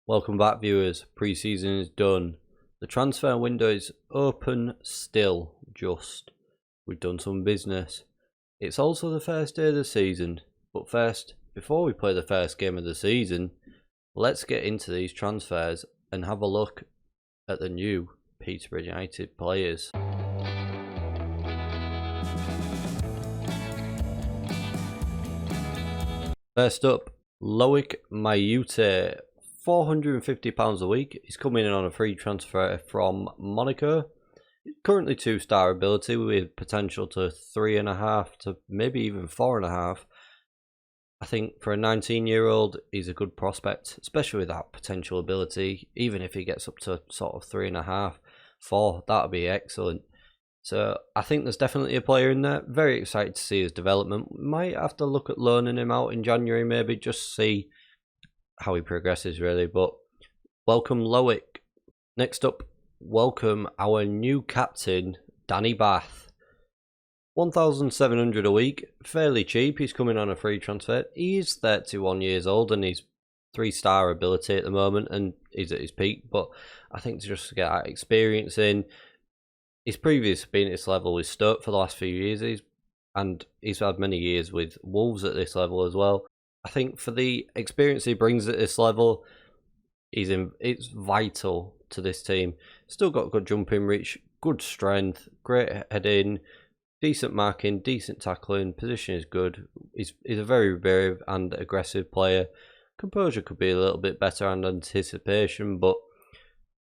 Welcome back, viewers. Pre-season is done. The transfer window is open still, We've done some business. It's also the first day of the season. But first, before we play the first game of the season, let's get into these transfers and have a look at the new Peterborough United players. First up, Loic Mayute. £450 a week. He's coming in on a free transfer from Monaco. Currently 2-star ability with potential to 3.5 to maybe even 4.5. I think for a 19-year-old, he's a good prospect, especially with that potential ability. Even if he gets up to sort of 3.5, 4, that'd be excellent. So I think there's definitely a player in there. Very excited to see his development. Might have to look at loaning him out in January, maybe just see how he progresses, really. But welcome Loic. Next up, welcome our new captain, Danny Bath. 1,700 a week, fairly cheap. He's coming on a free transfer. He's 31 years old and he's 3-star ability at the moment and he's at his peak. But I think to just get that experience in, he's previously been at this level with Stoke for the last few years, he's had many years with Wolves at this level as well. I think for the experience he brings at this level, it's vital to this team. Still got good jumping reach, good strength, great heading, decent marking, decent tackling, position is good. He's a very brave and aggressive player. Composure could be a little bit better and anticipation, but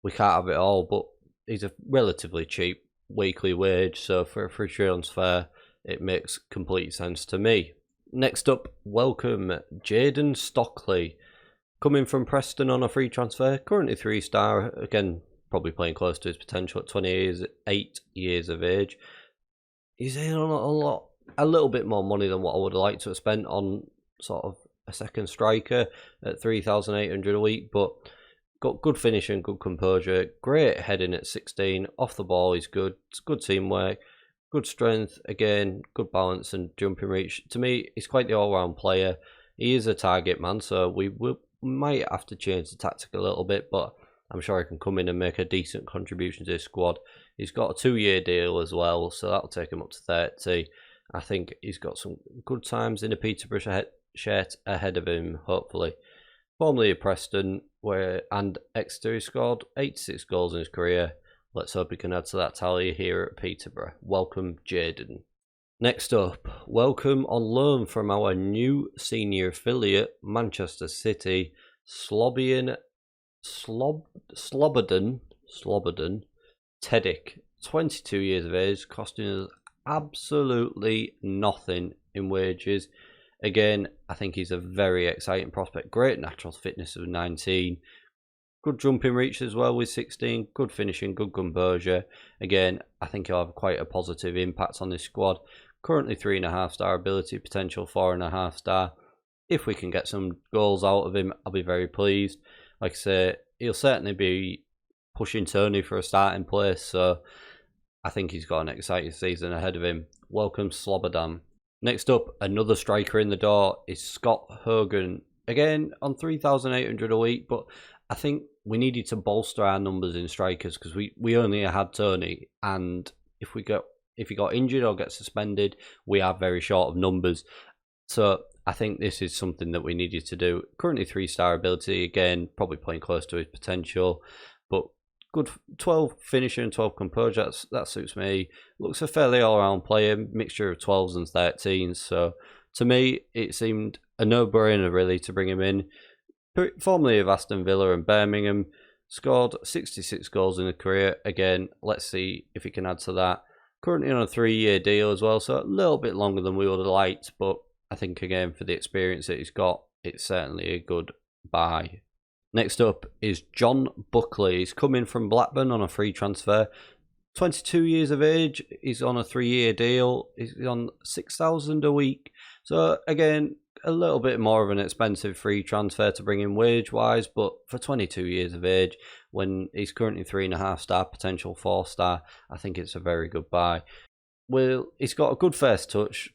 we can't have it all. But he's a relatively cheap weekly wage, so for a free transfer, it makes complete sense to me. Next up, welcome Jaden Stockley, coming from Preston on a free transfer, currently 3-star, again probably playing close to his potential at 28 years of age. He's in on a little bit more money than what I would have liked to have spent on sort of a second striker at 3,800 a week, but got good finishing, good composure, great heading at 16, off the ball he's good, it's good teamwork. Good strength, again, good balance and jumping reach. To me, he's quite the all-round player. He is a target man, so we might have to change the tactic a little bit, but I'm sure he can come in and make a decent contribution to his squad. He's got a 2-year deal as well, so that'll take him up to 30. I think he's got some good times in the Peterborough shirt ahead of him, hopefully. Formerly at Preston and Exeter, he scored 86 goals in his career. Let's hope he can add to that tally here at Peterborough. Welcome, Jaden. Next up, welcome on loan from our new senior affiliate, Manchester City, Slobodan Tedic, 22 years of age, costing us absolutely nothing in wages. Again, I think he's a very exciting prospect. Great natural fitness of 19. Good jumping reach as well with 16, good finishing, good composure. Again, I think he'll have quite a positive impact on this squad. Currently 3.5-star ability, potential 4.5-star. If we can get some goals out of him, I'll be very pleased. Like I say, he'll certainly be pushing Tony for a starting place, so I think he's got an exciting season ahead of him. Welcome Slobodan. Next up, another striker in the door is Scott Hogan. Again, on 3,800 a week, but I think we needed to bolster our numbers in strikers because we only had Tony, and if he got injured or get suspended, we are very short of numbers. So I think this is something that we needed to do. Currently 3-star ability, again, probably playing close to his potential, but good 12 finishing and 12 composure, that suits me. Looks a fairly all-round player, mixture of 12s and 13s, so to me it seemed a no-brainer really to bring him in. Formerly of Aston Villa and Birmingham, scored 66 goals in a career. Again, let's see if he can add to that. Currently on a 3-year deal as well, so a little bit longer than we would have liked, but I think again for the experience that he's got, it's certainly a good buy. Next up is John Buckley. He's coming from Blackburn on a free transfer. 22 years of age, he's on a 3-year deal, he's on 6,000 a week. So again, a little bit more of an expensive free transfer to bring in wage-wise, but for 22 years of age, when he's currently 3.5-star, potential 4-star, I think it's a very good buy. Well, he's got a good first touch,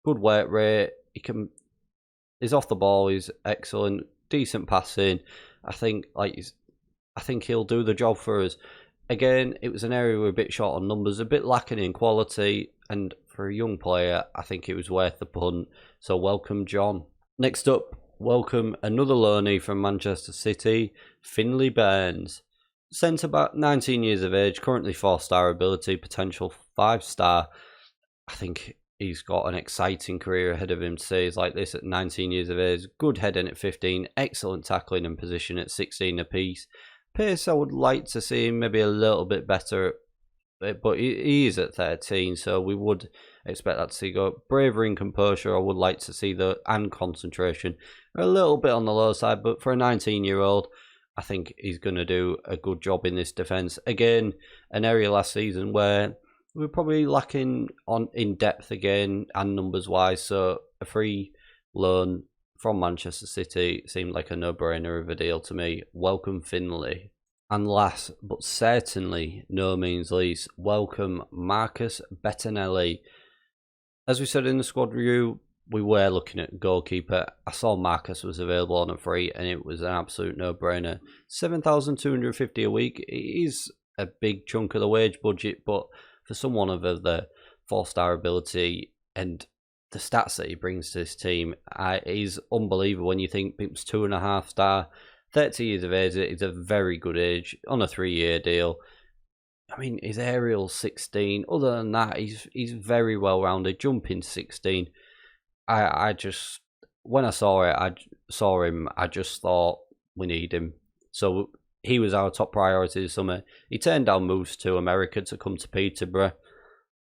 good work rate, he's off the ball, he's excellent, decent passing. I think he'll do the job for us. Again, it was an area we're a bit short on numbers, a bit lacking in quality, and for a young player, I think it was worth the punt. So welcome, John. Next up, welcome another loanee from Manchester City, Finley Burns. Centre-back, 19 years of age, currently 4-star ability, potential 5-star. I think he's got an exciting career ahead of him to say he's like this at 19 years of age. Good heading at 15, excellent tackling and position at 16 apiece. Pace, I would like to see him maybe a little bit better, but he is at 13, so we would expect that to see go. Bravery and composure, I would like to see that, and concentration. A little bit on the low side, but for a 19-year-old, I think he's going to do a good job in this defence. Again, an area last season where we're probably lacking in depth again and numbers-wise, so a free loan from Manchester City seemed like a no-brainer of a deal to me. Welcome, Finley. And last, but certainly no means least, welcome Marcus Bettinelli. As we said in the squad review, we were looking at goalkeeper. I saw Marcus was available on a free, and it was an absolute no-brainer. 7,250 a week. It is a big chunk of the wage budget, but for someone of the 4-star ability and the stats that he brings to this team is unbelievable. When you think it's 2.5-star, 30 years of age, it's a very good age on a 3-year deal. I mean, his aerial 16. Other than that, he's very well rounded. Jumping 16. I just, when I saw him, I just thought we need him. So he was our top priority this summer. He turned down moves to America to come to Peterborough.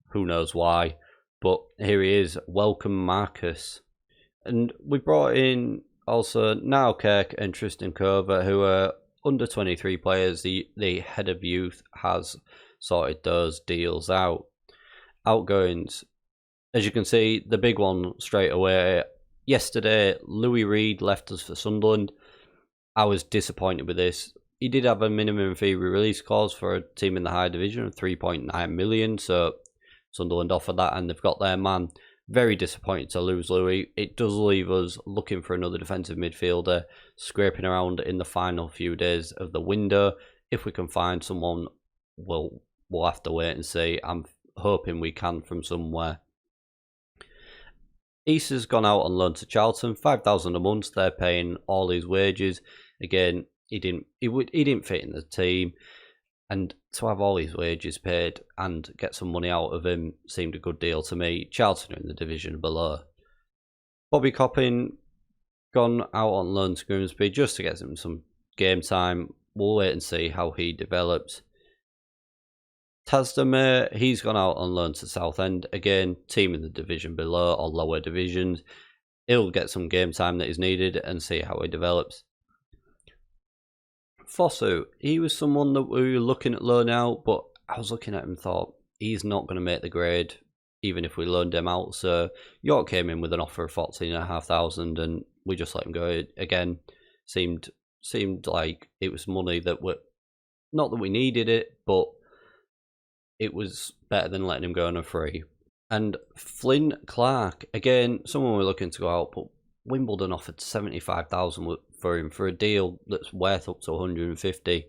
Who knows why? But here he is. Welcome, Marcus. And we brought in also Niall Kirk and Tristan Cover, who are under 23 players. The head of youth has sorted those deals out. Outgoings. As you can see, the big one straight away. Yesterday, Louis Reed left us for Sunderland. I was disappointed with this. He did have a minimum fee release clause for a team in the higher division of 3.9 million, so Sunderland offered that and they've got their man. Very disappointed to lose Louis. It does leave us looking for another defensive midfielder, scraping around in the final few days of the window. If we can find someone, we'll have to wait and see. I'm hoping we can from somewhere. Issa's gone out on loan to Charlton, 5,000 a month. They're paying all his wages. Again, he didn't fit in the team, and to have all his wages paid and get some money out of him seemed a good deal to me. Charlton are in the division below. Bobby Coppin gone out on loan to Grimsby just to get him some game time. We'll wait and see how he develops. Tasdemir, he's gone out on loan to Southend. Again, team in the division below or lower divisions. He'll get some game time that is needed and see how he develops. Fosu, he was someone that we were looking at loan out, but I was looking at him and thought, he's not going to make the grade, even if we loaned him out. So York came in with an offer of 14,500 and we just let him go. Again, seemed like it was money that were, not that we needed it, but it was better than letting him go on a free. And Flynn Clark, again, someone we're looking to go out, but Wimbledon offered 75,000 for him for a deal that's worth up to 150.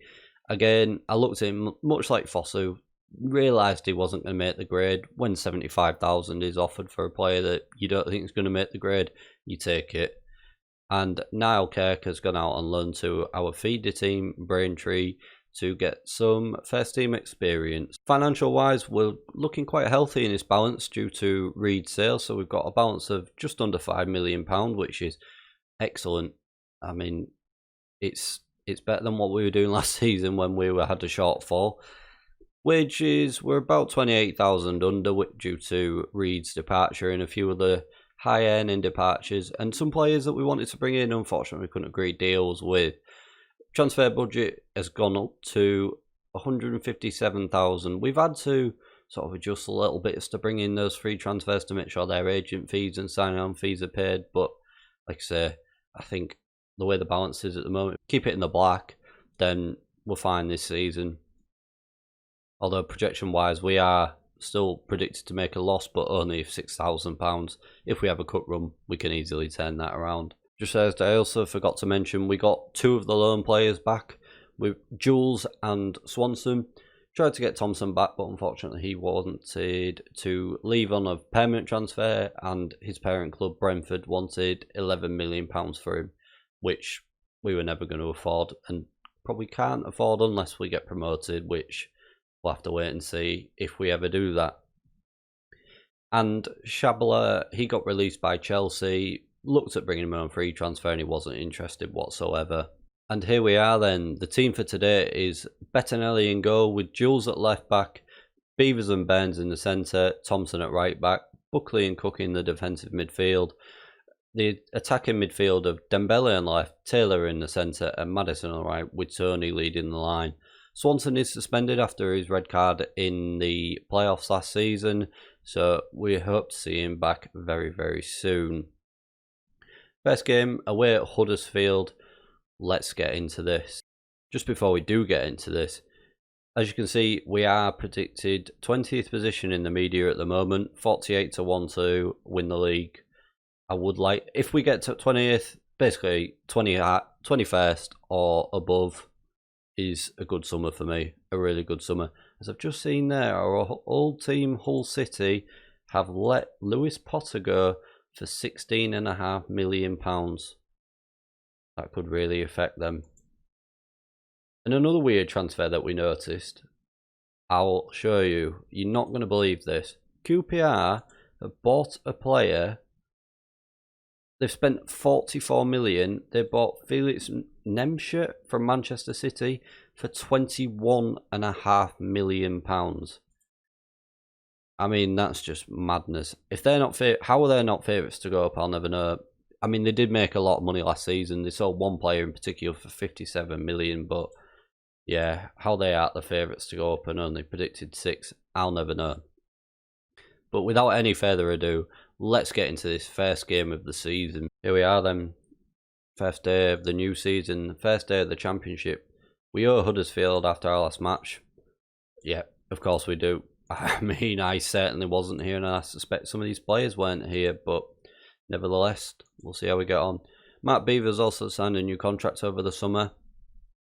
Again, I looked at him much like Fosu, realised he wasn't going to make the grade. When 75,000 is offered for a player that you don't think is going to make the grade, you take it. And Niall Kirk has gone out on loan to our feeder team, Braintree, to get some first team experience. Financial wise, we're looking quite healthy in this balance due to Reed sales, so we've got a balance of just under £5 million, which is excellent. I mean, it's better than what we were doing last season when we had a shortfall. Wages were about 28,000 under due to Reed's departure and a few of the high earning departures and some players that we wanted to bring in. Unfortunately, we couldn't agree deals with. Transfer budget has gone up to 157,000. We've had to sort of adjust a little bit to bring in those free transfers to make sure their agent fees and signing on fees are paid. But like I say, I think the way the balance is at the moment, keep it in the black, then we'll find this season. Although projection wise, we are still predicted to make a loss, but only of £6,000. If we have a cut run, we can easily turn that around. Just as I also forgot to mention, we got 2 of the loan players back with Jules and Swanson. Tried to get Thompson back, but unfortunately he wanted to leave on a permanent transfer, and his parent club Brentford wanted £11 million for him, which we were never going to afford, and probably can't afford unless we get promoted, which we'll have to wait and see if we ever do that. And Shabala, he got released by Chelsea. Looked at bringing him on free transfer and he wasn't interested whatsoever. And here we are then. The team for today is Bettinelli in goal with Jules at left back, Beavers and Burns in the centre, Thompson at right back, Buckley and Cook in the defensive midfield. The attacking midfield of Dembele on left, Taylor in the centre and Maddison on right, with Tony leading the line. Swanson is suspended after his red card in the playoffs last season, so we hope to see him back very, very soon. First game away at Huddersfield. Let's get into this. Just before we do get into this, as you can see, we are predicted 20th position in the media at the moment, 48 to 1 to win the league. I would like, if we get to 20th, basically 21st or above is a good summer for me, a really good summer. As I've just seen there, our old team, Hull City, have let Lewis Potter go for £16.5 million. That could really affect them. And another weird transfer that we noticed, I'll show you. You're not going to believe this. QPR have bought a player. They've spent 44 million. They bought Felix Nemscher from Manchester City for £21.5 million. I mean, that's just madness. If they're not how are they not favourites to go up? I'll never know. I mean, they did make a lot of money last season. They sold one player in particular for 57 million, but yeah, how they are the favourites to go up and only predicted 6, I'll never know. But without any further ado, let's get into this first game of the season. Here we are then. First day of the new season, first day of the championship. We owe Huddersfield after our last match. Yeah, of course we do. I mean, I certainly wasn't here, and I suspect some of these players weren't here, but nevertheless, we'll see how we get on. Matt Beavers also signed a new contract over the summer.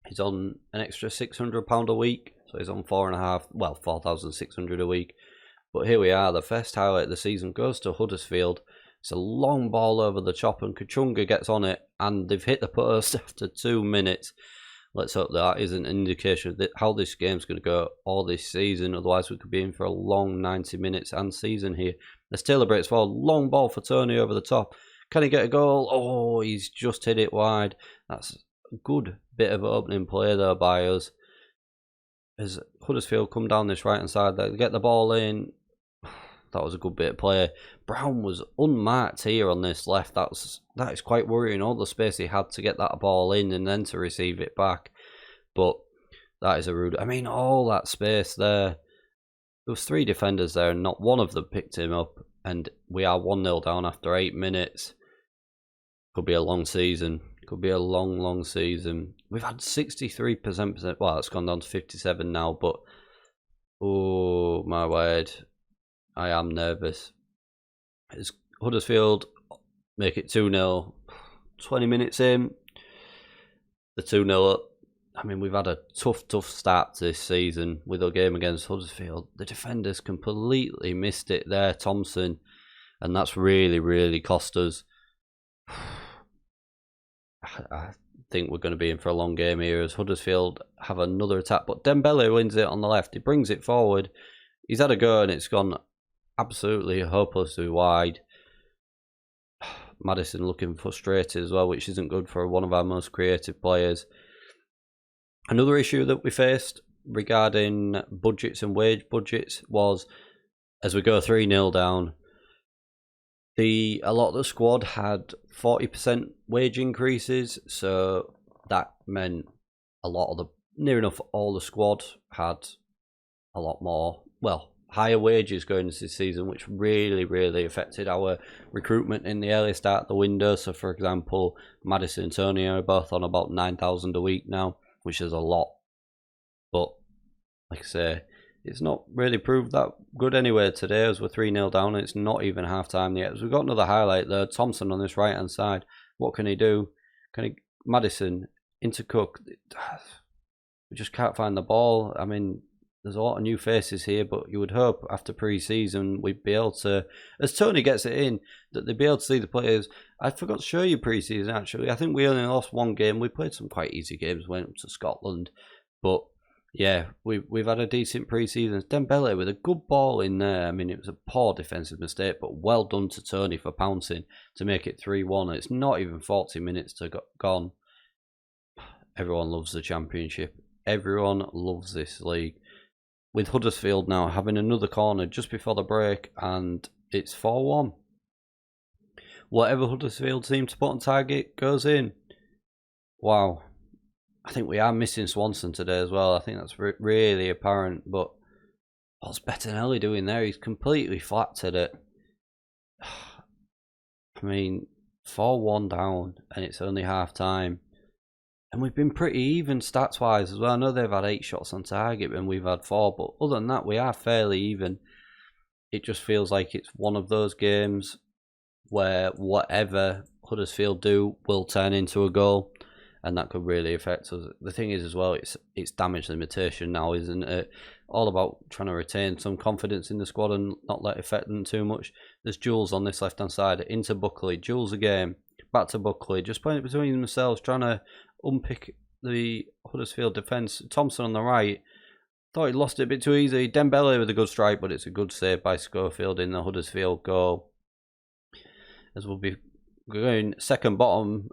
He's on an extra £600 a week, so he's on 4,600 a week. But here we are, the first highlight of the season goes to Huddersfield. It's a long ball over the top, and Kachunga gets on it, and they've hit the post after 2 minutes. Let's hope that isn't an indication of how this game's going to go all this season. Otherwise, we could be in for a long 90 minutes and season here. As Taylor breaks forward, long ball for Tony over the top. Can he get a goal? Oh, he's just hit it wide. That's a good bit of opening play there by us. As Huddersfield come down this right-hand side, they get the ball in. That was a good bit of play. Brown was unmarked here on this left. That is quite worrying. All the space he had to get that ball in and then to receive it back. But that is a rude. I mean, all that space there. There was 3 defenders there, and not one of them picked him up. And we are 1-0 down after 8 minutes. Could be a long season. Could be a long, long season. We've had 63%. Well, it's gone down to 57 now. But oh my word. I am nervous. As Huddersfield make it 2-0. 20 minutes in. The 2-0 up. I mean, we've had a tough start to this season with our game against Huddersfield. The defenders completely missed it there, Thompson. And that's really, really cost us. I think we're going to be in for a long game here as Huddersfield have another attack. But Dembele wins it on the left. He brings it forward. He's had a go and it's gone absolutely hopelessly wide. Maddison looking frustrated as well, which isn't good for one of our most creative players. Another issue that we faced regarding budgets and wage budgets was, as we go 3-0 down, a lot of the squad had 40% wage increases, so that meant near enough all the squad had a lot more, higher wages going into this season, which really, really affected our recruitment in the early start of the window. So, for example, Maddison and Tony are both on about 9,000 a week now, which is a lot. But, like I say, it's not really proved that good anyway today as we're 3-0 down and it's not even half time yet. As we've got another highlight there, Thompson on this right-hand side. What can he do? Madison into Cook. We just can't find the ball. I mean, there's a lot of new faces here, but you would hope after pre-season we'd be able to, as Tony gets it in, that they'd be able to see the players. I forgot to show you pre-season, actually. I think we only lost one game. We played some quite easy games, went up to Scotland. But, yeah, we've had a decent pre-season. Dembele with a good ball in there. I mean, it was a poor defensive mistake, but well done to Tony for pouncing to make it 3-1. It's not even 40 minutes to gone. Everyone loves the Championship. Everyone loves this league. With Huddersfield now having another corner just before the break, and it's 4-1. Whatever Huddersfield seem to put on target goes in. Wow. I think we are missing Swanson today as well. I think that's really apparent. But what's Bettinelli doing there? He's completely flattered it. I mean, 4-1 down, and it's only half time. And we've been pretty even stats-wise as well. I know they've had 8 shots on target and we've had 4, but other than that, we are fairly even. It just feels like it's one of those games where whatever Huddersfield do will turn into a goal, and that could really affect us. The thing is as well, it's damage limitation now, isn't it? All about trying to retain some confidence in the squad and not let it affect them too much. There's Jules on this left-hand side, into Buckley. Jules again, back to Buckley, just playing it between themselves, trying to unpick the Huddersfield defence. Thompson on the right. Thought he lost it a bit too easy. Dembele with a good strike, but it's a good save by Schofield in the Huddersfield goal. As we'll be going second bottom,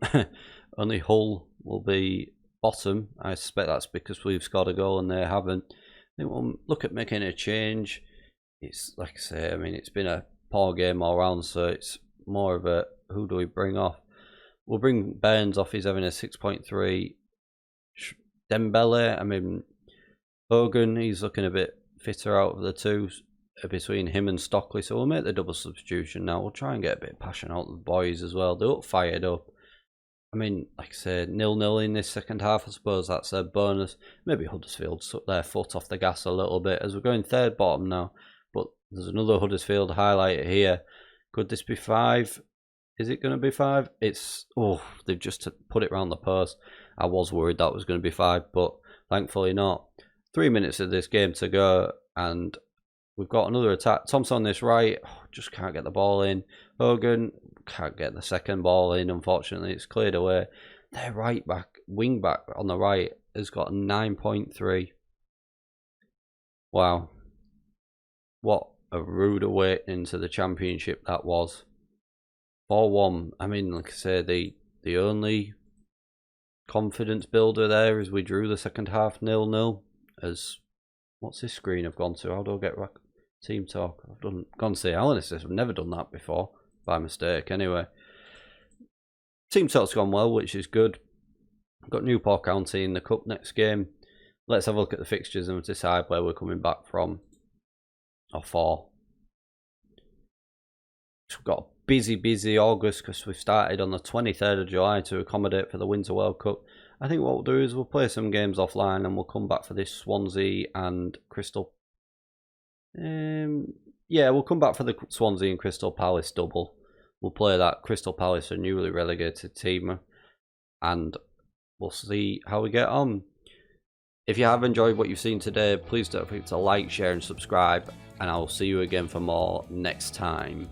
only Hull will be bottom. I suspect that's because we've scored a goal and they haven't. I think we'll look at making a change. It's like I say, I mean, it's been a poor game all round, so it's more of a who do we bring off? We'll bring Burns off. He's having a 6.3. Dembele, I mean, Hogan, he's looking a bit fitter out of the two between him and Stockley. So we'll make the double substitution now. We'll try and get a bit of passion out of the boys as well. They look fired up. I mean, like I said, 0-0 in this second half. I suppose that's a bonus. Maybe Huddersfield took their foot off the gas a little bit as we're going third bottom now. But there's another Huddersfield highlight here. Could this be 5? Is it going to be 5? It's, oh, they've just put it round the post. I was worried that was going to be 5, but thankfully not. 3 minutes of this game to go, and we've got another attack. Thompson on this right, just can't get the ball in. Hogan can't get the second ball in, unfortunately. It's cleared away. Their right back, wing back on the right, has got a 9.3. Wow. What a rude awakening to the Championship that was. 4-1. I mean, like I say, the only confidence builder there is we drew the second half 0-0. As what's this screen I've gone to? How do I get back? Team talk. I've gone to the analysis. I've never done that before by mistake. Anyway, team talk's gone well, which is good. We've got Newport County in the cup next game. Let's have a look at the fixtures and decide where we're coming back from or for. We've got a busy August because we've started on the 23rd of July to accommodate for the Winter World Cup. I think what we'll do is we'll play some games offline and we'll come back for this Swansea and Crystal. Yeah, we'll come back for the Swansea and Crystal Palace double. We'll play that. Crystal Palace, a newly relegated team, and we'll see how we get on. If you have enjoyed what you've seen today, please don't forget to like, share and subscribe, and I'll see you again for more next time.